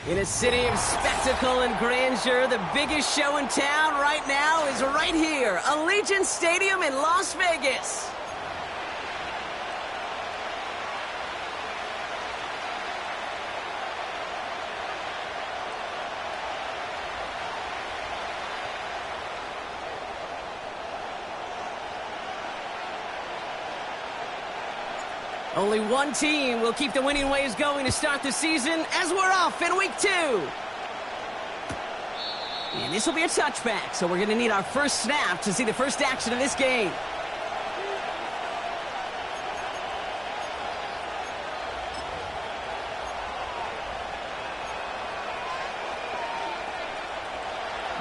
In a city of spectacle and grandeur, the biggest show in town right now is right here, Allegiant Stadium in Las Vegas. Only one team will keep the winning ways going to start the season as we're off in week 2. And this will be a touchback, so we're going to need our first snap to see the first action of this game.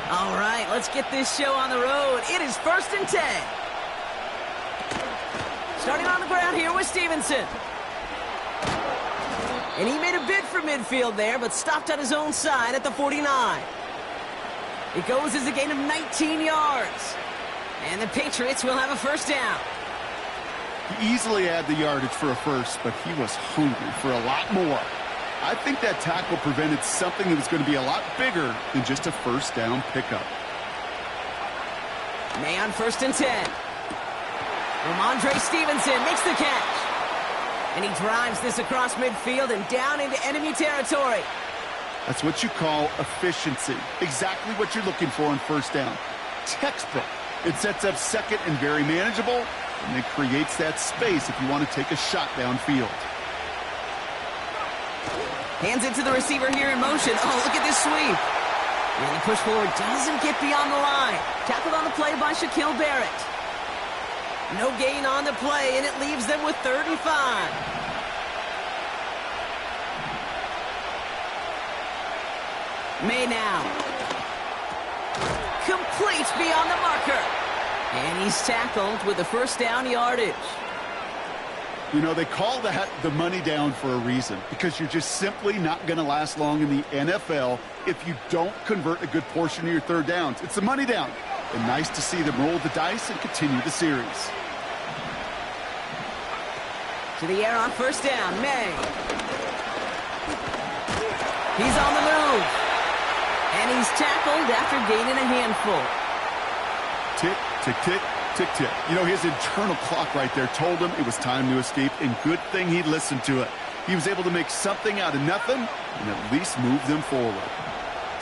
All right, let's get this show on the road. It is 1st and 10. Starting on the ground here with Stevenson. And he made a bid for midfield there, but stopped on his own side at the 49. It goes as a gain of 19 yards. And the Patriots will have a first down. He easily had the yardage for a first, but he was hungry for a lot more. I think that tackle prevented something that was going to be a lot bigger than just a first down pickup. May on 1st and 10. Ramondre Stevenson makes the catch. And he drives this across midfield and down into enemy territory. That's what you call efficiency. Exactly what you're looking for on first down. Textbook. It sets up second and very manageable, and it creates that space if you want to take a shot downfield. Hands it to the receiver here in motion. Oh, look at this sweep. And the push forward doesn't get beyond the line. Tackled on the play by Shaquille Barrett. No gain on the play, and it leaves them with 35. May now. Complete beyond the marker. And he's tackled with the first down yardage. You know, they call that the money down for a reason, because you're just simply not going to last long in the NFL if you don't convert a good portion of your third downs. It's the money down. And nice to see them roll the dice and continue the series. To the air on first down, May. He's on the move. And he's tackled after gaining a handful. Tick, tick, tick, tick, tick. You know, his internal clock right there told him it was time to escape, and good thing he listened to it. He was able to make something out of nothing and at least move them forward.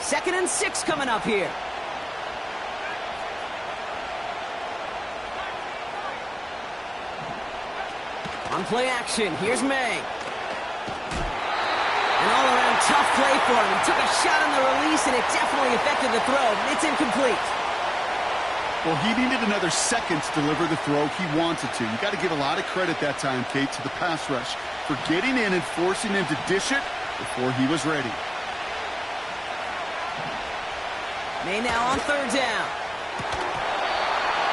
2nd and 6 coming up here. On play action, here's May. An all-around tough play for him. He took a shot on the release, and it definitely affected the throw. It's incomplete. Well, he needed another second to deliver the throw he wanted to. You got to give a lot of credit that time, Kate, to the pass rush for getting in and forcing him to dish it before he was ready. May now on 3rd down.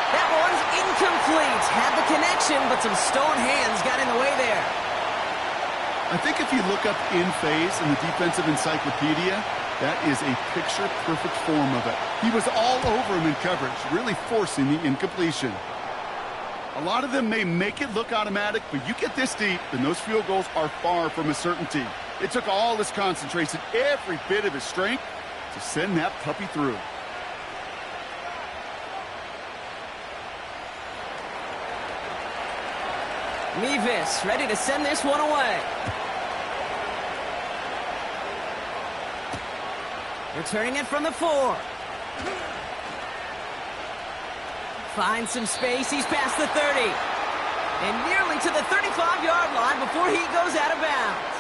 That one's incomplete. Had the connection, but some stone hands got in the way there. I think if you look up in phase in the defensive encyclopedia, that is a picture-perfect form of it. He was all over him in coverage, really forcing the incompletion. A lot of them may make it look automatic, but you get this deep, and those field goals are far from a certainty. It took all his concentration, every bit of his strength, to send that puppy through. Mevis ready to send this one away. Returning it from the 4. Finds some space. He's past the 30. And nearly to the 35-yard line before he goes out of bounds.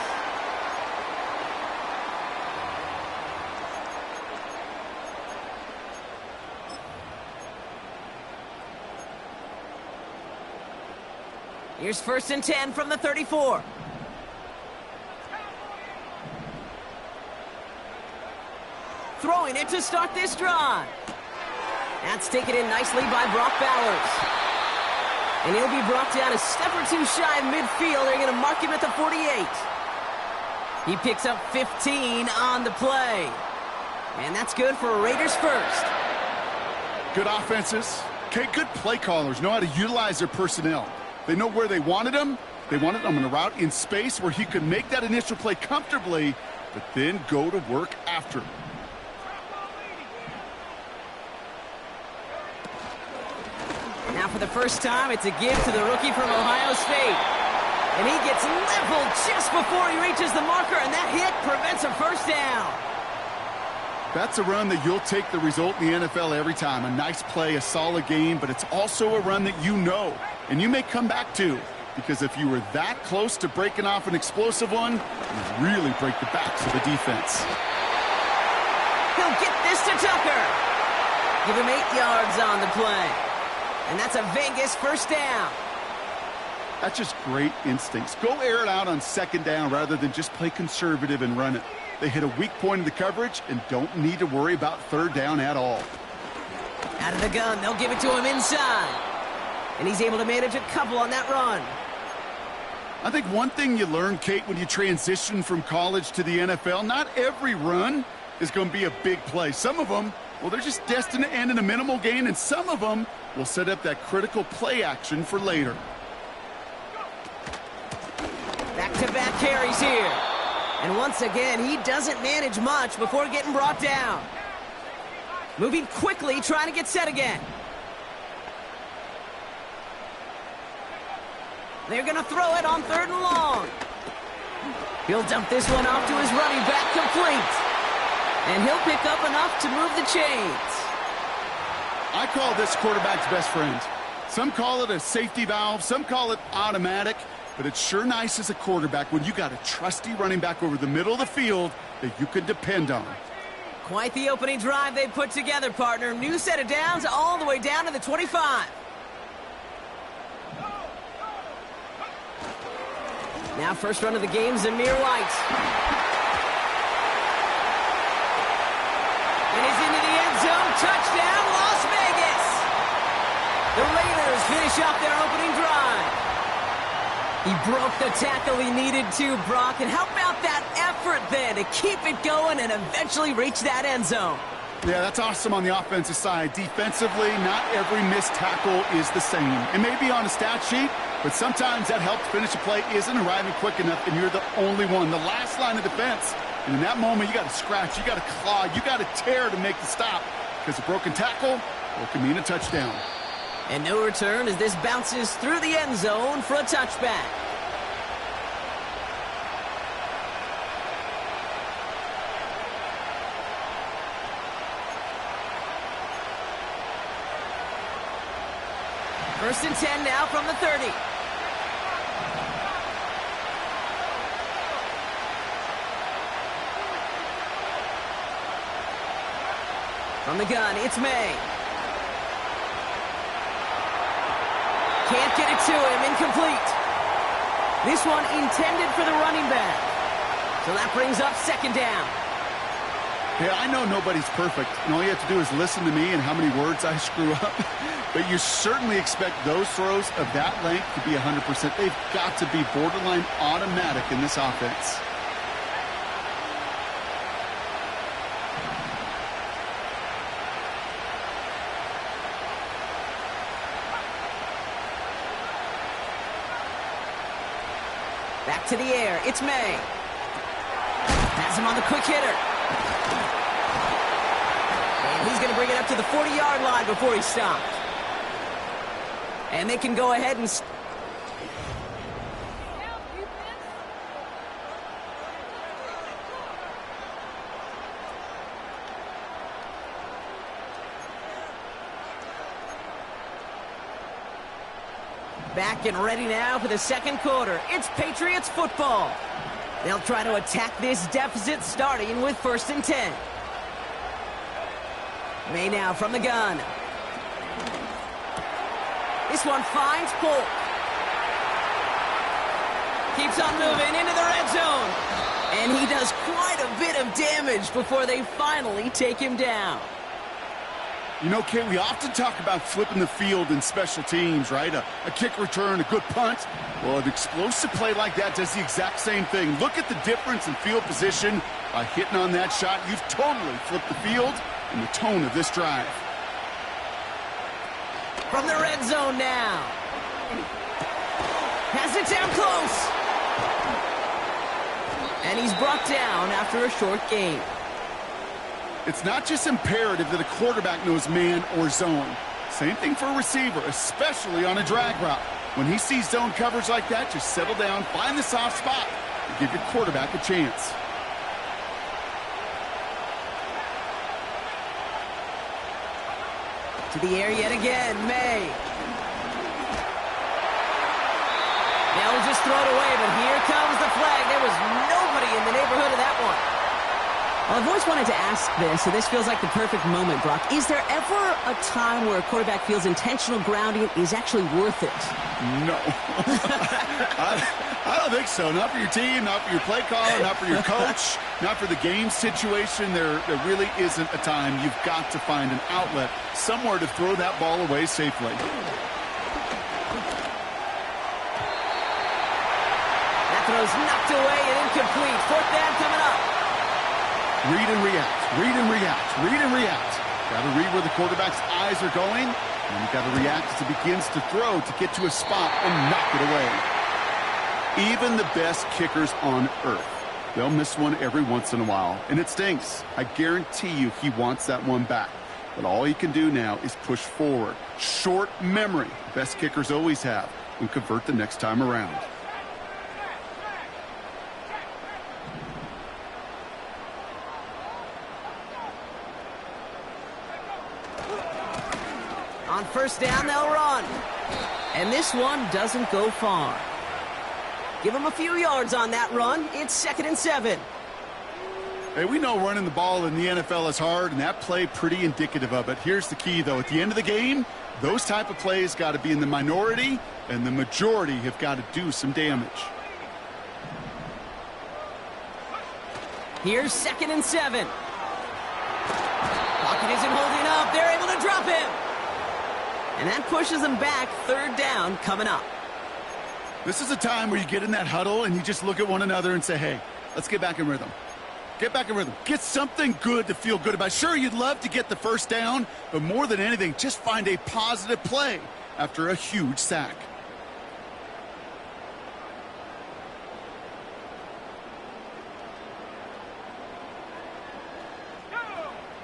Here's 1st and 10 from the 34. Throwing it to start this drive. That's taken in nicely by Brock Bowers. And he'll be brought down a step or two shy of midfield. They're going to mark him at the 48. He picks up 15 on the play. And that's good for a Raiders first. Good offenses. Okay, good play callers know how to utilize their personnel. They know where they wanted him. They wanted him on a route in space where he could make that initial play comfortably but then go to work after. Now for the first time, it's a give to the rookie from Ohio State. And he gets leveled just before he reaches the marker, and that hit prevents a first down. That's a run that you'll take the result in the NFL every time. A nice play, a solid game, but it's also a run that you know, and you may come back to. Because if you were that close to breaking off an explosive one, you really break the backs of the defense. He'll get this to Tucker. Give him 8 yards on the play. And that's a Vegas first down. That's just great instincts. Go air it out on second down rather than just play conservative and run it. They hit a weak point in the coverage and don't need to worry about third down at all. Out of the gun, they'll give it to him inside. And he's able to manage a couple on that run. I think one thing you learn, Kate, when you transition from college to the NFL, not every run is going to be a big play. Some of them, well, they're just destined to end in a minimal gain, and some of them will set up that critical play action for later. Back-to-back carries here. And once again, he doesn't manage much before getting brought down. Moving quickly, trying to get set again. They're going to throw it on 3rd and long. He'll dump this one off to his running back, complete. And he'll pick up enough to move the chains. I call this quarterback's best friend. Some call it a safety valve, some call it automatic, but it's sure nice as a quarterback when you got a trusty running back over the middle of the field that you can depend on. Quite the opening drive they put together, partner. New set of downs all the way down to the 25. Now first run of the game, Zamir White. And he's into the end zone. Touchdown, Las Vegas. The Raiders finish off their opening drive. He broke the tackle he needed to, Brock. And how about that effort then to keep it going and eventually reach that end zone? Yeah, that's awesome on the offensive side. Defensively, not every missed tackle is the same. It may be on a stat sheet, but sometimes that help finish a play isn't arriving quick enough, and you're the only one. The last line of defense. And in that moment, you got to scratch, you got to claw, you got to tear to make the stop. Because a broken tackle, well, it can mean a touchdown. And no return as this bounces through the end zone for a touchback. First and 10 now from the 30. From the gun, it's May. Can't get it to him, incomplete. This one intended for the running back. So that brings up second down. Yeah, I know nobody's perfect, and all you have to do is listen to me and how many words I screw up. But you certainly expect those throws of that length to be 100%. They've got to be borderline automatic in this offense. Back to the air, it's May. Has him on the quick hitter. And he's going to bring it up to the 40-yard line before he stopped. And they can go ahead and... Back and ready now for the second quarter. It's Patriots football. They'll try to attack this deficit starting with 1st and 10. May now from the gun. This one finds Polk. Keeps on moving into the red zone. And he does quite a bit of damage before they finally take him down. You know, Kate, we often talk about flipping the field in special teams, right? A kick return, a good punt. Well, an explosive play like that does the exact same thing. Look at the difference in field position. By hitting on that shot, you've totally flipped the field and the tone of this drive. From the red zone now. Has it down close. And he's brought down after a short gain. It's not just imperative that a quarterback knows man or zone. Same thing for a receiver, especially on a drag route. When he sees zone coverage like that, just settle down, find the soft spot, and give your quarterback a chance. To the air yet again, May. They'll just throw it away, but here comes the flag. There was nobody in the neighborhood of that one. Well, I've always wanted to ask this, so this feels like the perfect moment, Brock. Is there ever a time where a quarterback feels intentional grounding is actually worth it? No. I don't think so. Not for your team, not for your play caller, not for your coach, not for the game situation. There really isn't a time. You've got to find an outlet, somewhere to throw that ball away safely. That throw's knocked away and incomplete. Fourth down coming up. Read and react, read and react, read and react. Got to read where the quarterback's eyes are going, and you've got to react as he begins to throw to get to a spot and knock it away. Even the best kickers on earth, they'll miss one every once in a while, and it stinks. I guarantee you he wants that one back. But all he can do now is push forward. Short memory, best kickers always have, and convert the next time around. On first down, they'll run. And this one doesn't go far. Give him a few yards on that run. It's 2nd and 7. Hey, we know running the ball in the NFL is hard, and that play pretty indicative of it. Here's the key, though. At the end of the game, those type of plays got to be in the minority, and the majority have got to do some damage. Here's 2nd and 7. Pocket isn't holding up. They're able to drop him. And that pushes them back. 3rd down coming up. This is a time where you get in that huddle and you just look at one another and say, hey, let's get back in rhythm. Get back in rhythm. Get something good to feel good about. Sure, you'd love to get the first down, but more than anything, just find a positive play after a huge sack.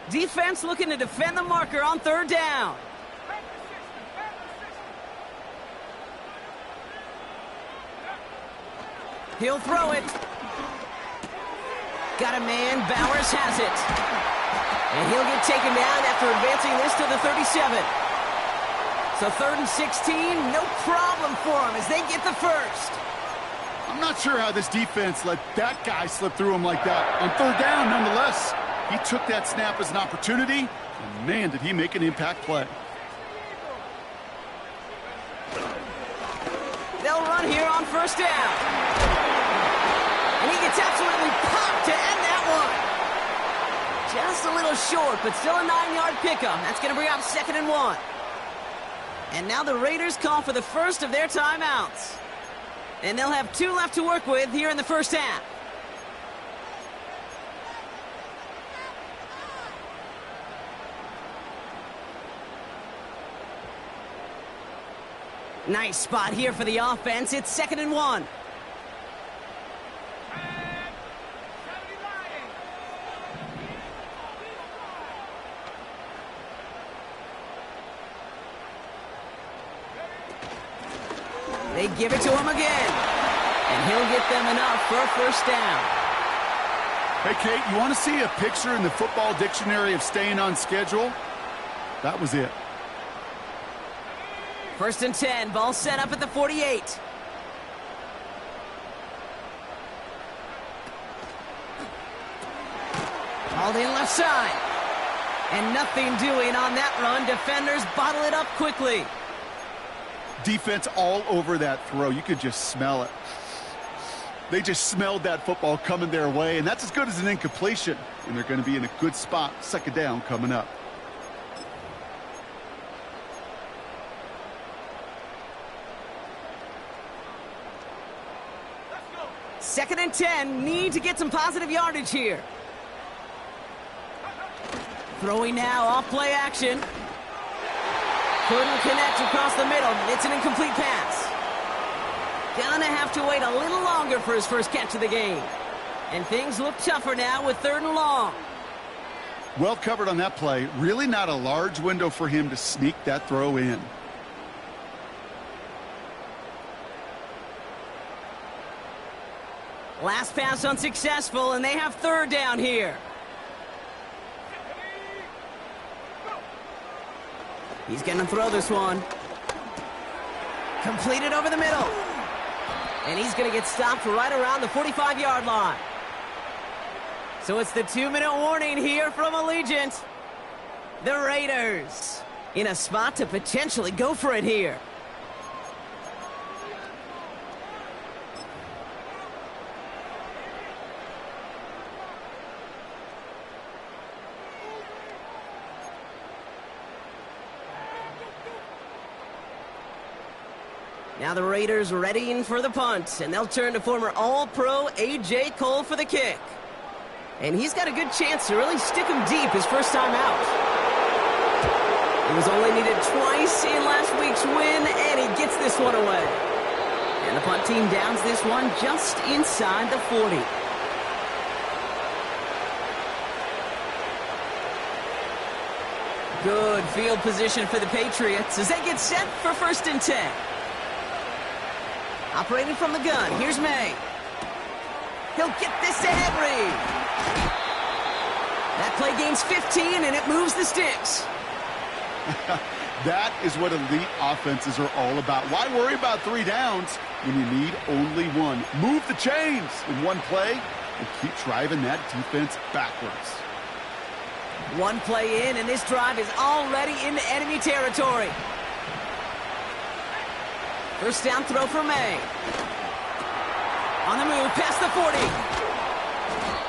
Defense looking to defend the marker on 3rd down. He'll throw it. Got a man. Bowers has it. And he'll get taken down after advancing this to the 37. So 3rd and 16, no problem for him as they get the first. I'm not sure how this defense let that guy slip through him like that. On 3rd down, nonetheless, he took that snap as an opportunity, and man, did he make an impact play. They'll run here on 1st down. And he gets absolutely popped to end that one. Just a little short, but still a 9-yard pickup. That's going to bring up 2nd and 1. And now the Raiders call for the first of their timeouts. And they'll have 2 left to work with here in the first half. Nice spot here for the offense. It's 2nd and 1. They give it to him again. And he'll get them enough for a first down. Hey, Kate, you want to see a picture in the football dictionary of staying on schedule? That was it. 1st and 10. Ball set up at the 48. Hauled in left side. And nothing doing on that run. Defenders bottle it up quickly. Defense all over that throw. You could just smell it. They just smelled that football coming their way, and that's as good as an incompletion. And they're going to be in a good spot. 2nd down coming up. Second and 10. Need to get some positive yardage here. Throwing now off play action. Couldn't connect across the middle. It's an incomplete pass. Gonna have to wait a little longer for his first catch of the game. And things look tougher now with 3rd and long. Well covered on that play. Really not a large window for him to sneak that throw in. Last pass unsuccessful, and they have 3rd down here. He's going to throw this one. Completed over the middle. And he's going to get stopped right around the 45-yard line. So it's the 2-minute warning here from Allegiant. The Raiders in a spot to potentially go for it here. Now the Raiders readying for the punt, and they'll turn to former All-Pro A.J. Cole for the kick. And he's got a good chance to really stick him deep his first time out. He was only needed twice in last week's win, and he gets this one away. And the punt team downs this one just inside the 40. Good field position for the Patriots as they get set for 1st and 10. Operating from the gun, here's May. He'll get this to Henry. That play gains 15, and it moves the sticks. That is what elite offenses are all about. Why worry about 3 downs when you need only 1? Move the chains in one play and keep driving that defense backwards. 1 play in, and this drive is already into enemy territory. 1st down throw for May. On the move, past the 40.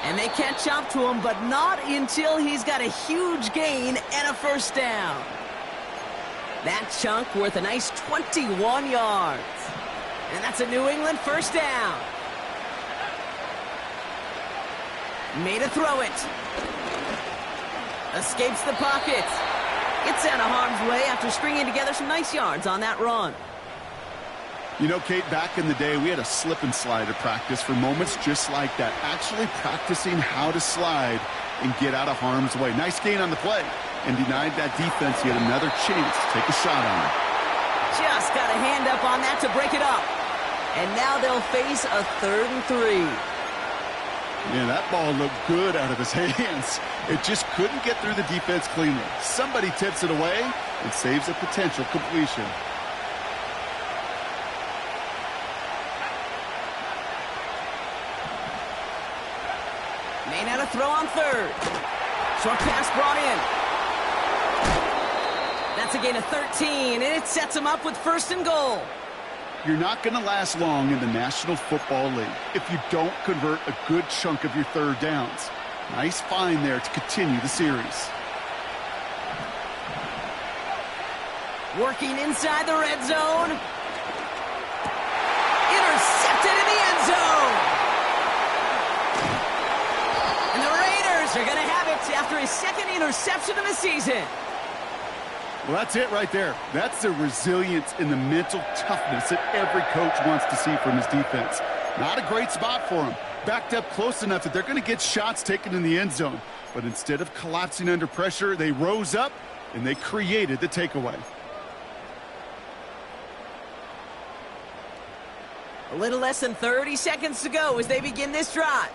And they catch up to him, but not until he's got a huge gain and a 1st down. That chunk worth a nice 21 yards. And that's a New England 1st down. Made to throw it. Escapes the pocket. Gets out of harm's way after stringing together some nice yards on that run. You know, Kate, back in the day, we had a slip and slide to practice for moments just like that. Actually practicing how to slide and get out of harm's way. Nice gain on the play and denied that defense yet another chance to take a shot on it. Just got a hand up on that to break it up. And now they'll face a 3rd and 3. Yeah, that ball looked good out of his hands. It just couldn't get through the defense cleanly. Somebody tips it away and saves a potential completion. Maine had a throw on 3rd. Short pass brought in. That's a gain of 13, and it sets him up with 1st and goal. You're not going to last long in the National Football League if you don't convert a good chunk of your 3rd downs. Nice find there to continue the series. Working inside the red zone. Intercepted in the end zone. And the Raiders are going to have it after his 2nd interception of the season. Well, that's it right there. That's the resilience and the mental toughness that every coach wants to see from his defense. Not a great spot for him. Backed up close enough that they're going to get shots taken in the end zone. But instead of collapsing under pressure, they rose up and they created the takeaway. A little less than 30 seconds to go as they begin this drive.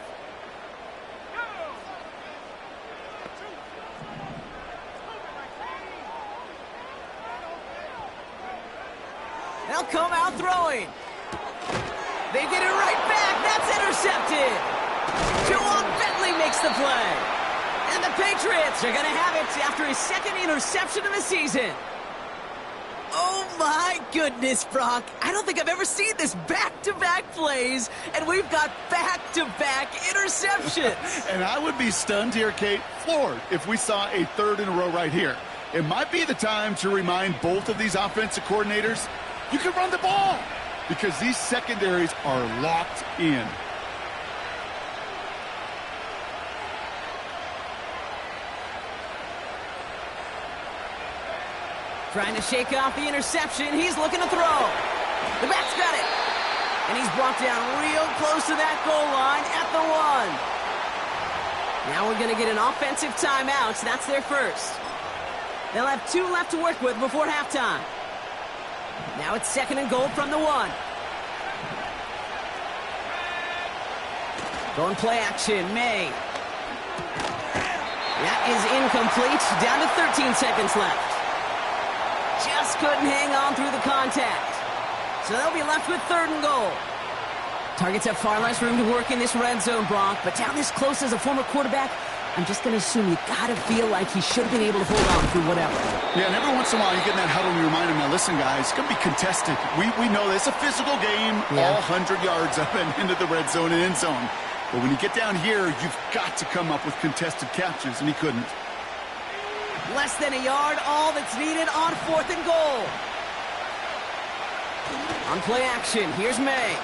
They'll come out throwing. They get it right back. That's intercepted. Juwan Bentley makes the play. And the Patriots are going to have it after his 2nd interception of the season. Oh, my goodness, Brock. I don't think I've ever seen this back-to-back plays, and we've got back-to-back interceptions. And I would be stunned here, Kate, floored, if we saw a 3rd in a row right here. It might be the time to remind both of these offensive coordinators, you can run the ball, because these secondaries are locked in. Trying to shake off the interception. He's looking to throw. The back's got it. And he's brought down real close to that goal line at the 1. Now we're going to get an offensive timeout. So that's their first. They'll have 2 left to work with before halftime. Now it's 2nd and goal from the 1. Going play action, May. That is incomplete. Down to 13 seconds left. Just couldn't hang on through the contact. So they'll be left with 3rd and goal. Targets have far less room to work in this red zone, Brock. But down this close as a former quarterback, I'm just going to assume you got to feel like he should have been able to hold on through whatever. Yeah, and every once in a while you get in that huddle and you remind him, now listen, guys, it's going to be contested. We know this. It's a physical game, all 100 yards up and into the red zone and end zone. But when you get down here, you've got to come up with contested catches, and he couldn't. Less than a yard, all that's needed on 4th and goal. On play action, here's May.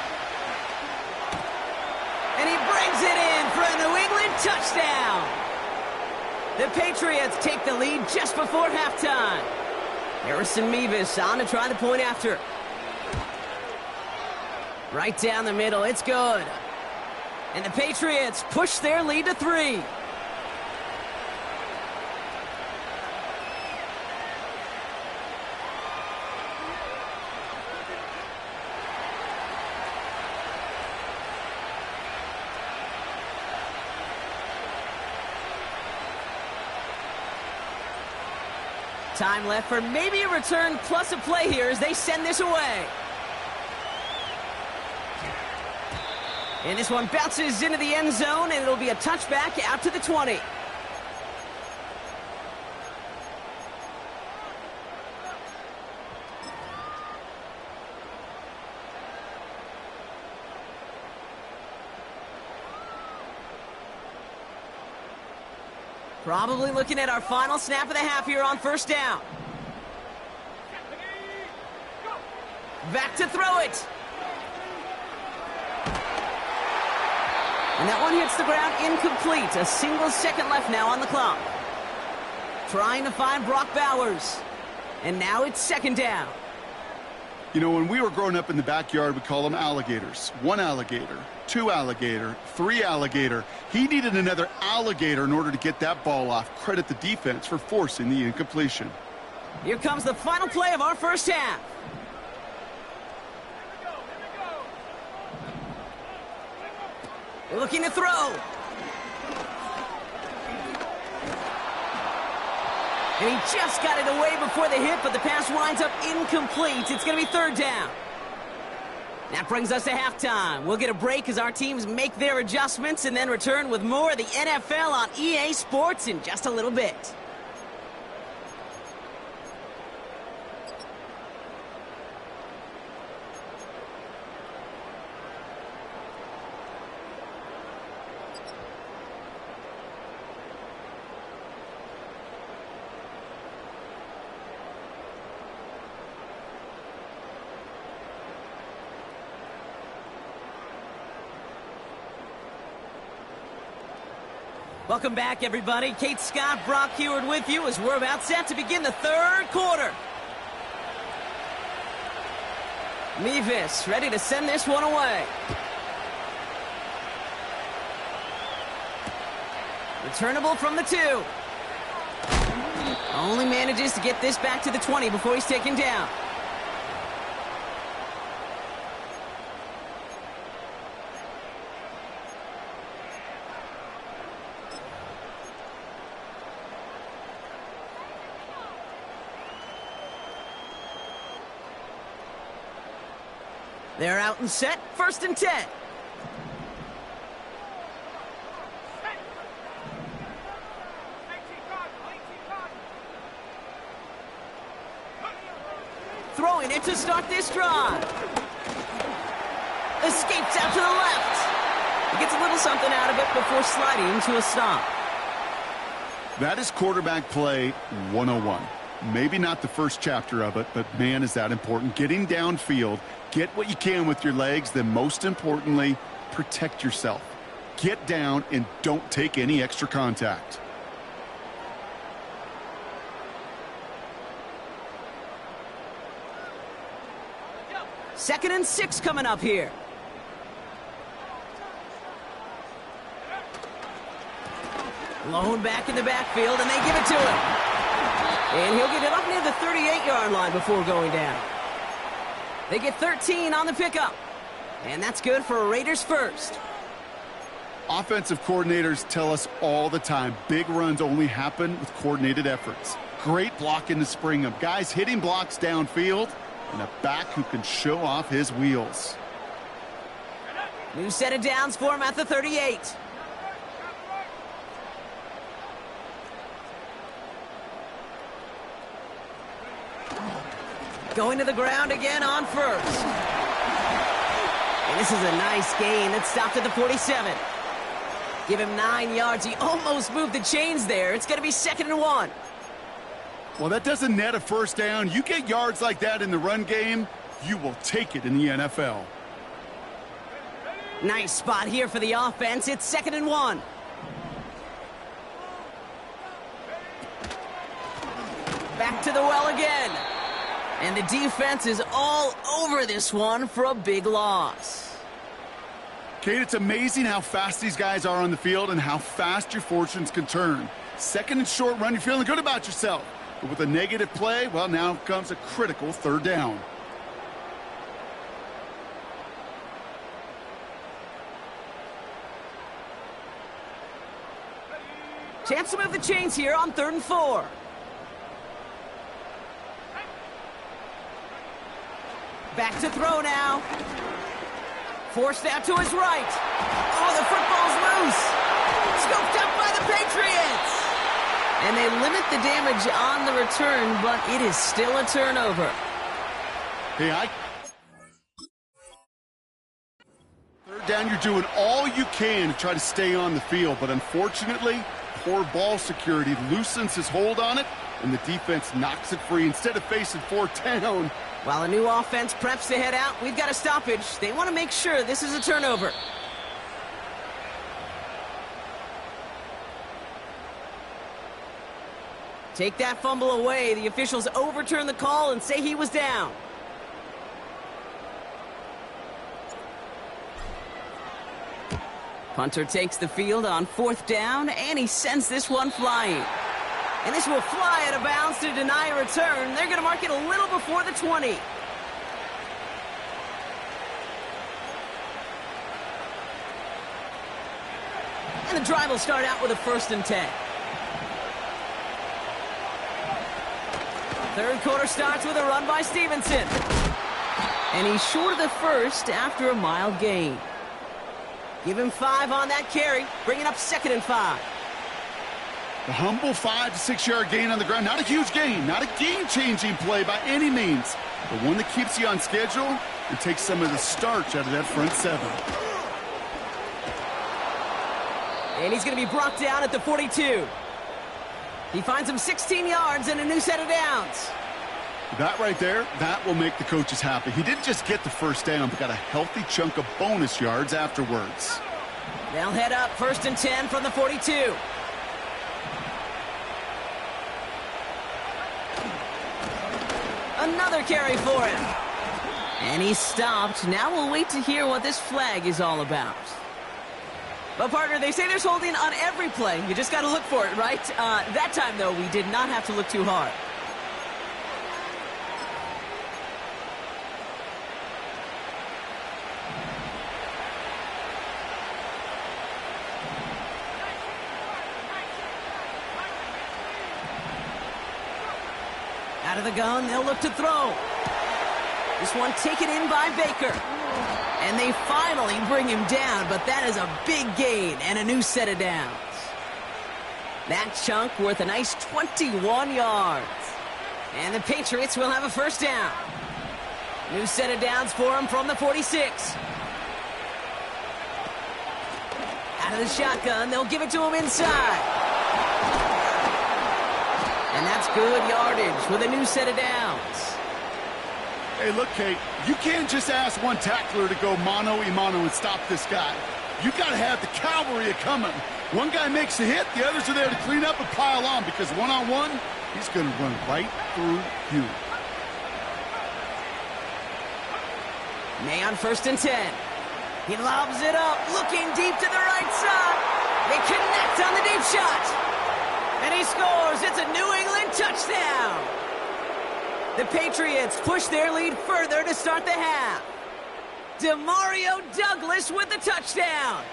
And he brings it in for a New England touchdown. The Patriots take the lead just before halftime. Harrison Mevis on to try the point after. Right down the middle, it's good. And the Patriots push their lead to 3. Time left for maybe a return plus a play here as they send this away. And this one bounces into the end zone, and it'll be a touchback out to the 20. Probably looking at our final snap of the half here on 1st down. Back to throw it. And that one hits the ground incomplete. A single second left now on the clock. Trying to find Brock Bowers. And now it's 2nd down. You know, when we were growing up in the backyard, we call them alligators. 1 alligator, 2 alligator, 3 alligator. He needed another alligator in order to get that ball off. Credit the defense for forcing the incompletion. Here comes the final play of our 1st half. Looking to throw. And he just got it away before the hit, but the pass winds up incomplete. It's going to be 3rd down. That brings us to halftime. We'll get a break as our teams make their adjustments and then return with more of the NFL on EA Sports in just a little bit. Welcome back, everybody. Kate Scott, Brock Heward with you as we're about set to begin the 3rd quarter. Mevis ready to send this one away. Returnable from the 2. Only manages to get this back to the 20 before he's taken down. They're out and set. 1st and 10. Throwing it to start this drive. Escapes out to the left. He gets a little something out of it before sliding to a stop. That is quarterback play 101. Maybe not the first chapter of it, but man, is that important. Getting downfield, get what you can with your legs, then most importantly, protect yourself. Get down and don't take any extra contact. Second and 6 coming up here. Lone back in the backfield, and they give it to him. And he'll get it up near the 38-yard line before going down. They get 13 on the pickup. And that's good for a Raiders first. Offensive coordinators tell us all the time, big runs only happen with coordinated efforts. Great block in the spring of guys hitting blocks downfield, and a back who can show off his wheels. New set of downs for him at the 38. Going to the ground again on first. And this is a nice gain. It stopped at the 47. Give him 9 yards. He almost moved the chains there. It's going to be 2nd and 1. Well, that doesn't net a first down. You get yards like that in the run game, you will take it in the NFL. Nice spot here for the offense. It's 2nd and 1. Back to the well again. And the defense is all over this one for a big loss. Kate, it's amazing how fast these guys are on the field and how fast your fortunes can turn. 2nd and short run, you're feeling good about yourself. But with a negative play, well, now comes a critical 3rd down. Chance to move the chains here on 3rd and 4. Back to throw now. Forced out to his right. Oh, the football's loose. Scooped up by the Patriots. And they limit the damage on the return, but it is still a turnover. Hey, 3rd down, you're doing all you can to try to stay on the field, but unfortunately, poor ball security loosens his hold on it, and the defense knocks it free instead of facing 4th down. While a new offense preps to head out, we've got a stoppage. They want to make sure this is a turnover. Take that fumble away. The officials overturn the call and say he was down. Punter takes the field on 4th down, and he sends this one flying. And this will fly out of bounds to deny a return. They're going to mark it a little before the 20. And the drive will start out with a 1st and 10. 3rd quarter starts with a run by Stevenson. And he's short of the first after a mild gain. Give him 5 on that carry, bringing up 2nd and 5. The humble 5 to 6 yard gain on the ground. Not a huge gain, not a game-changing play by any means, but one that keeps you on schedule and takes some of the starch out of that front 7. And he's going to be brought down at the 42. He finds him 16 yards and a new set of downs. That right there, that will make the coaches happy. He didn't just get the 1st down, but got a healthy chunk of bonus yards afterwards. They'll head up 1st and 10 from the 42. Another carry for him. And he's stopped. Now we'll wait to hear what this flag is all about. But, partner, they say there's holding on every play. You just got to look for it, right? That time, though, we did not have to look too hard. Out of the gun, they'll look to throw. This one taken in by Baker. And they finally bring him down, but that is a big gain and a new set of downs. That chunk worth a nice 21 yards. And the Patriots will have a 1st down. New set of downs for him from the 46. Out of the shotgun, they'll give it to him inside. And that's good yardage with a new set of downs. Hey, look, Kate, you can't just ask one tackler to go mano-a-mano and stop this guy. You got to have the cavalry coming. One guy makes a hit, the others are there to clean up and pile on, because one-on-one, he's going to run right through you. May on 1st and 10. He lobs it up, looking deep to the right side. They connect on the deep shot. And he scores. It's a New England touchdown. The Patriots push their lead further to start the half. Demario Douglas with the touchdown.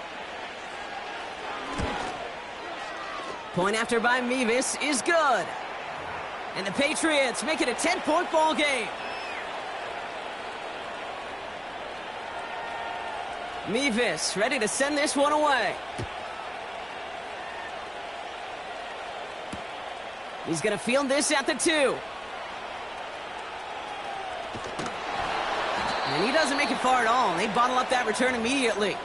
Point after by Mevis is good. And the Patriots make it a 10-point ball game. Mevis ready to send this one away. He's going to field this at the 2. And he doesn't make it far at all. They bottle up that return immediately.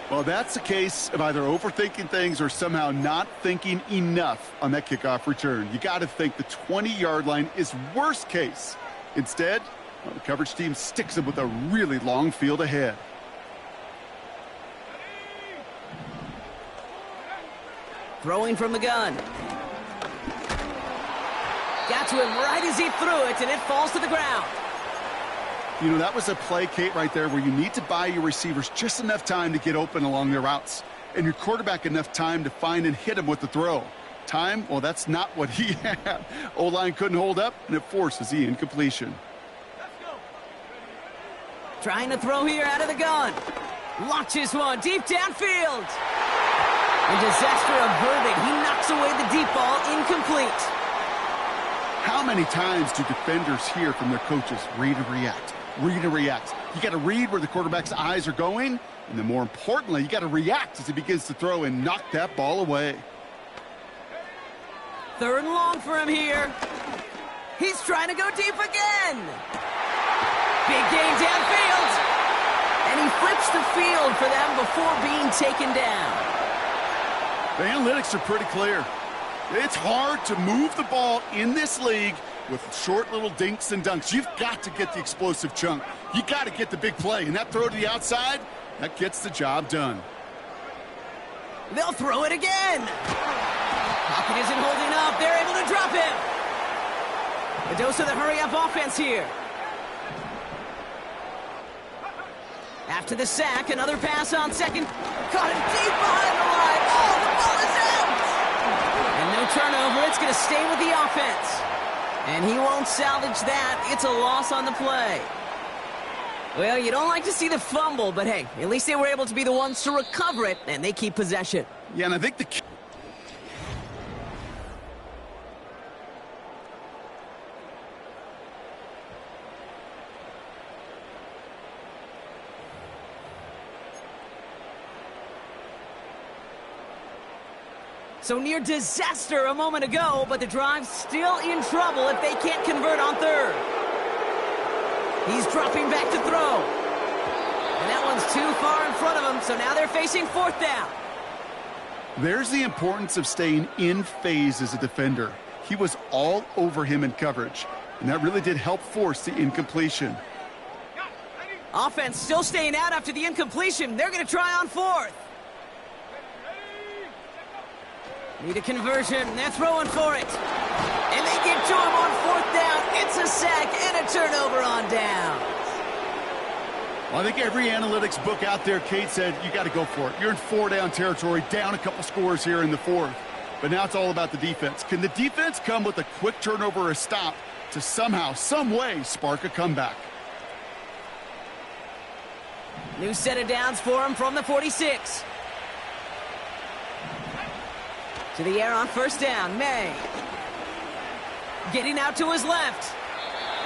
Well, that's the case of either overthinking things or somehow not thinking enough on that kickoff return. You got to think the 20-yard line is worst case. Instead, well, the coverage team sticks them with a really long field ahead. Throwing from the gun. Got to him right as he threw it, and it falls to the ground. You know, that was a play, Kate, right there where you need to buy your receivers just enough time to get open along their routes, and your quarterback enough time to find and hit him with the throw. Time, well, that's not what he had. O-line couldn't hold up, and it forces the incompletion. Trying to throw here out of the gun. Launches one deep downfield. And disaster averted. He knocks away the deep ball, incomplete. How many times do defenders hear from their coaches, read and react, read and react? You got to read where the quarterback's eyes are going, and then more importantly, you got to react as he begins to throw and knock that ball away. 3rd and long for him here. He's trying to go deep again. Big gain downfield. And he flips the field for them before being taken down. The analytics are pretty clear. It's hard to move the ball in this league with short little dinks and dunks. You've got to get the explosive chunk. You got to get the big play. And that throw to the outside, that gets the job done. They'll throw it again. Pocket isn't holding up. They're able to drop him. A dose of the hurry-up offense here. After the sack, another pass on 2nd. Caught him deep behind the line. Oh, the ball is out. And no turnover. It's going to stay with the offense. And he won't salvage that. It's a loss on the play. Well, you don't like to see the fumble, but hey, at least they were able to be the ones to recover it, and they keep possession. Yeah, and I think So near disaster a moment ago, but the drive's still in trouble if they can't convert on 3rd. He's dropping back to throw. And that one's too far in front of him, so now they're facing 4th down. there's the importance of staying in phase as a defender. He was all over him in coverage, and that really did help force the incompletion. Offense still staying out after the incompletion. They're going to try on 4th. Need a conversion. They're throwing for it. And they get to him on 4th down. It's a sack and a turnover on downs. Well, I think every analytics book out there, Kate, said you got to go for it. You're in 4-down territory, down a couple scores here in the 4th. But now it's all about the defense. Can the defense come with a quick turnover or a stop to somehow, some way, spark a comeback? New set of downs for him from the 46. To the air on 1st down, May. Getting out to his left.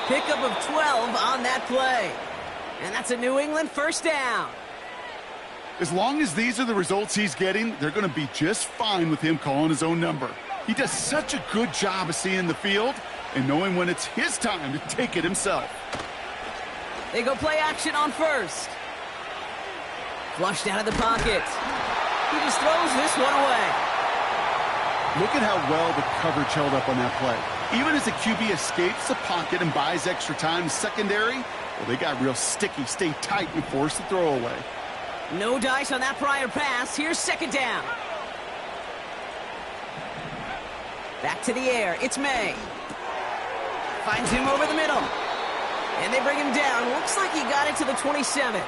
Pickup of 12 on that play. And that's a New England 1st down. As long as these are the results he's getting, they're going to be just fine with him calling his own number. He does such a good job of seeing the field and knowing when it's his time to take it himself. They go play action on 1st. Flushed out of the pocket. He just throws this one away. Look at how well the coverage held up on that play. Even as the QB escapes the pocket and buys extra time in secondary, well, they got real sticky, stay tight, and force the throwaway. No dice on that prior pass. Here's 2nd down. Back to the air. It's May. Finds him over the middle. And they bring him down. Looks like he got it to the 27.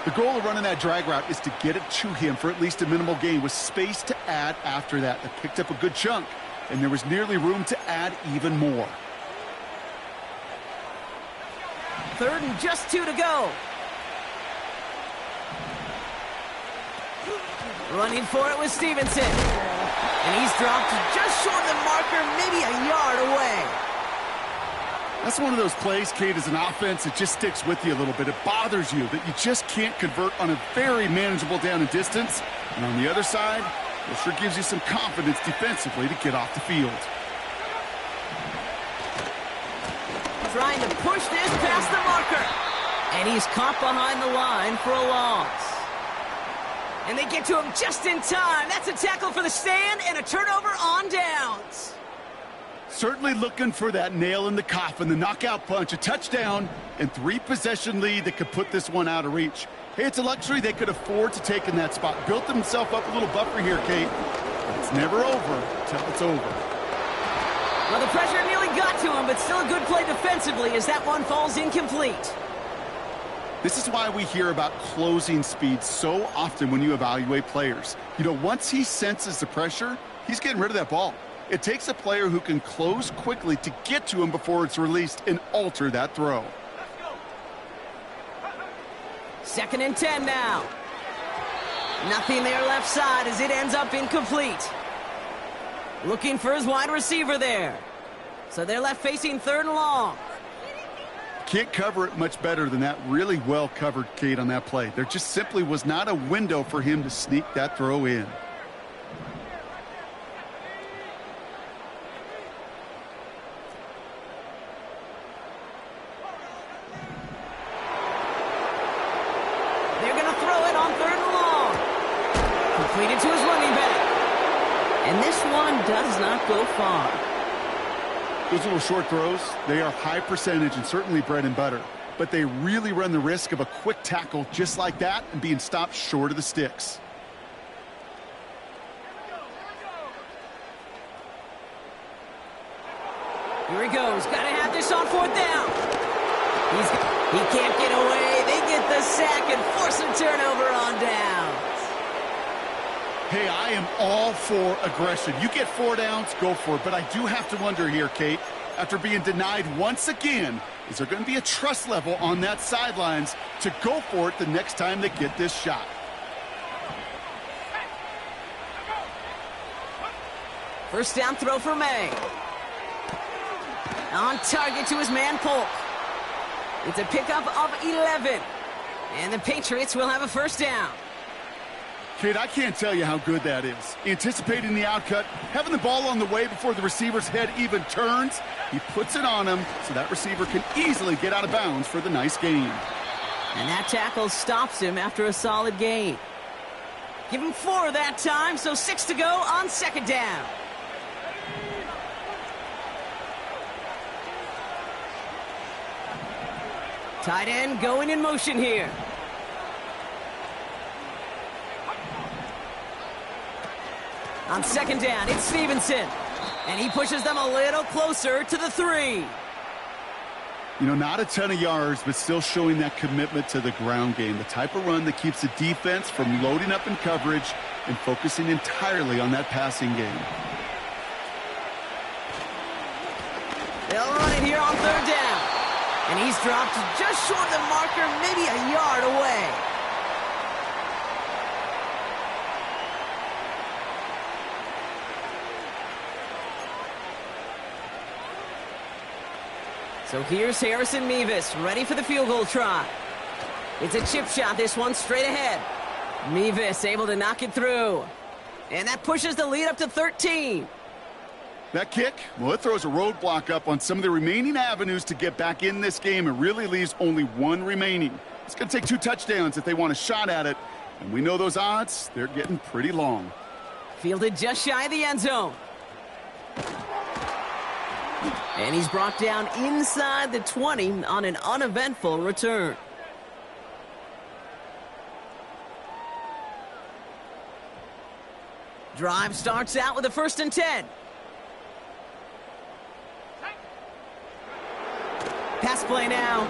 The goal of running that drag route is to get it to him for at least a minimal gain with space to add after that. They picked up a good chunk, and there was nearly room to add even more. 3rd and just 2 to go. Running for it was Stevenson. And he's dropped just short of the marker, maybe a yard away. That's one of those plays, Kate, as an offense, it just sticks with you a little bit. It bothers you that you just can't convert on a very manageable down and distance. And on the other side, it sure gives you some confidence defensively to get off the field. Trying to push this past the marker. And he's caught behind the line for a loss. And they get to him just in time. That's a tackle for the stand and a turnover on downs. Certainly looking for that nail in the coffin, the knockout punch, a touchdown, and 3-possession lead that could put this one out of reach. Hey, it's a luxury they could afford to take in that spot. Built himself up a little buffer here, Kate. It's never over till it's over. Well, the pressure nearly got to him, but still a good play defensively as that one falls incomplete. This is why we hear about closing speed so often when you evaluate players. You know, once he senses the pressure, he's getting rid of that ball. It takes a player who can close quickly to get to him before it's released and alter that throw. 2nd and 10 now. Nothing there left side as it ends up incomplete. Looking for his wide receiver there. So they're left facing 3rd and long. Can't cover it much better than that. Really well covered, Kate, on that play. There just simply was not a window for him to sneak that throw in. They're going to throw it on 3rd and long. Completed to his running back. And this one does not go far. Those little short throws, they are high percentage and certainly bread and butter. But they really run the risk of a quick tackle just like that and being stopped short of the sticks. Here he goes. Got to have this on 4th down. He can't get away. They get the sack and force a turnover on downs. Hey, I am all for aggression. You get 4 downs, go for it. But I do have to wonder here, Kate, after being denied once again, is there going to be a trust level on that sidelines to go for it the next time they get this shot? First down throw for May. On target to his man Polk. It's a pickup of 11. And the Patriots will have a first down. Kate, I can't tell you how good that is. Anticipating the outcut, having the ball on the way before the receiver's head even turns. He puts it on him so that receiver can easily get out of bounds for the nice gain. And that tackle stops him after a solid gain. Give him 4 that time, so 6 to go on 2nd down. Tight end going in motion here. On 2nd down, it's Stevenson. And he pushes them a little closer to the 3. You know, not a ton of yards, but still showing that commitment to the ground game. The type of run that keeps the defense from loading up in coverage and focusing entirely on that passing game. They'll run it here on 3rd down. And he's dropped just short of the marker, maybe a yard away. So here's Harrison Mevis, ready for the field goal try. It's a chip shot, this one straight ahead. Mevis able to knock it through. And that pushes the lead up to 13. That kick, well, it throws a roadblock up on some of the remaining avenues to get back in this game. It really leaves only 1 remaining. It's going to take 2 touchdowns if they want a shot at it. And we know those odds, they're getting pretty long. Fielded just shy of the end zone. And he's brought down inside the 20 on an uneventful return. Drive starts out with a 1st and 10. Pass play now.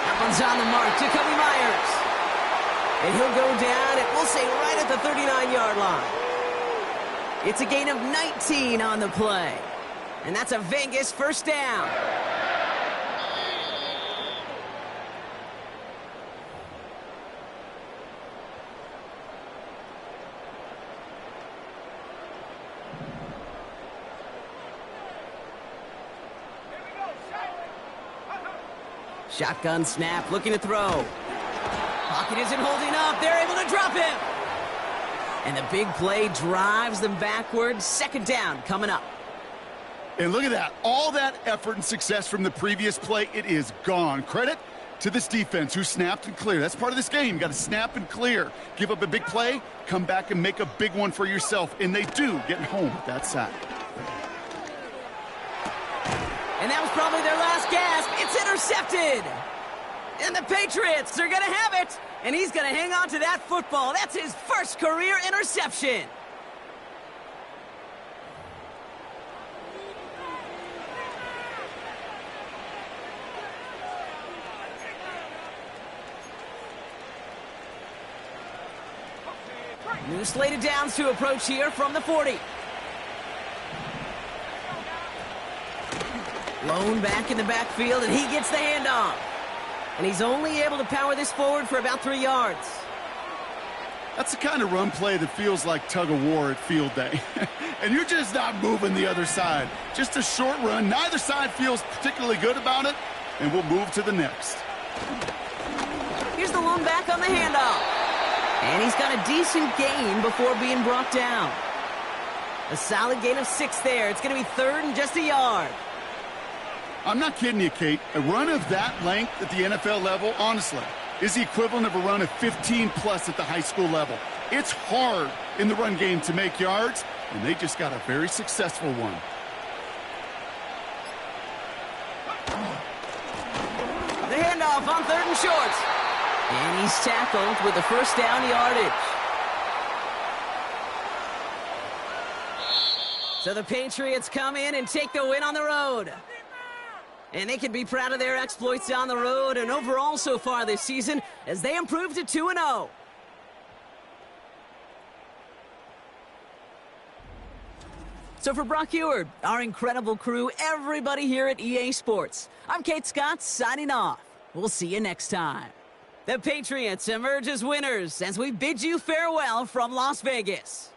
Number Runs on the mark, Jacoby Myers. And he'll go down, and we'll say right at the 39-yard line. It's a gain of 19 on the play. And that's a Vegas first down. Shotgun snap, looking to throw. Pocket isn't holding up. They're able to drop him. And the big play drives them backwards. Second down coming up. And look at that. All that effort and success from the previous play, it is gone. Credit to this defense who snapped and cleared. That's part of this game. You got to snap and clear. Give up a big play, come back and make a big one for yourself. And they do, getting home with that sack. And that was probably their last gasp. It's intercepted. And the Patriots are going to have it. And he's going to hang on to that football. That's his first career interception. New slated downs to approach here from the 40. Lone back in the backfield, and he gets the handoff. And he's only able to power this forward for about 3 yards. That's the kind of run play that feels like tug of war at field day. And you're just not moving the other side. Just a short run. Neither side feels particularly good about it, and we'll move to the next. Here's the lone back on the handoff. And he's got a decent gain before being brought down. A solid gain of 6 there. It's going to be third and just a yard. I'm not kidding you, Kate. A run of that length at the NFL level, honestly, is the equivalent of a run of 15-plus at the high school level. It's hard in the run game to make yards, and they just got a very successful one. The handoff on third and short. And he's tackled with the first down yardage. So the Patriots come in and take the win on the road. And they can be proud of their exploits on the road and overall so far this season as they improve to 2-0. So for Brock Eward, our incredible crew, everybody here at EA Sports, I'm Kate Scott signing off. We'll see you next time. The Patriots emerge as winners as we bid you farewell from Las Vegas.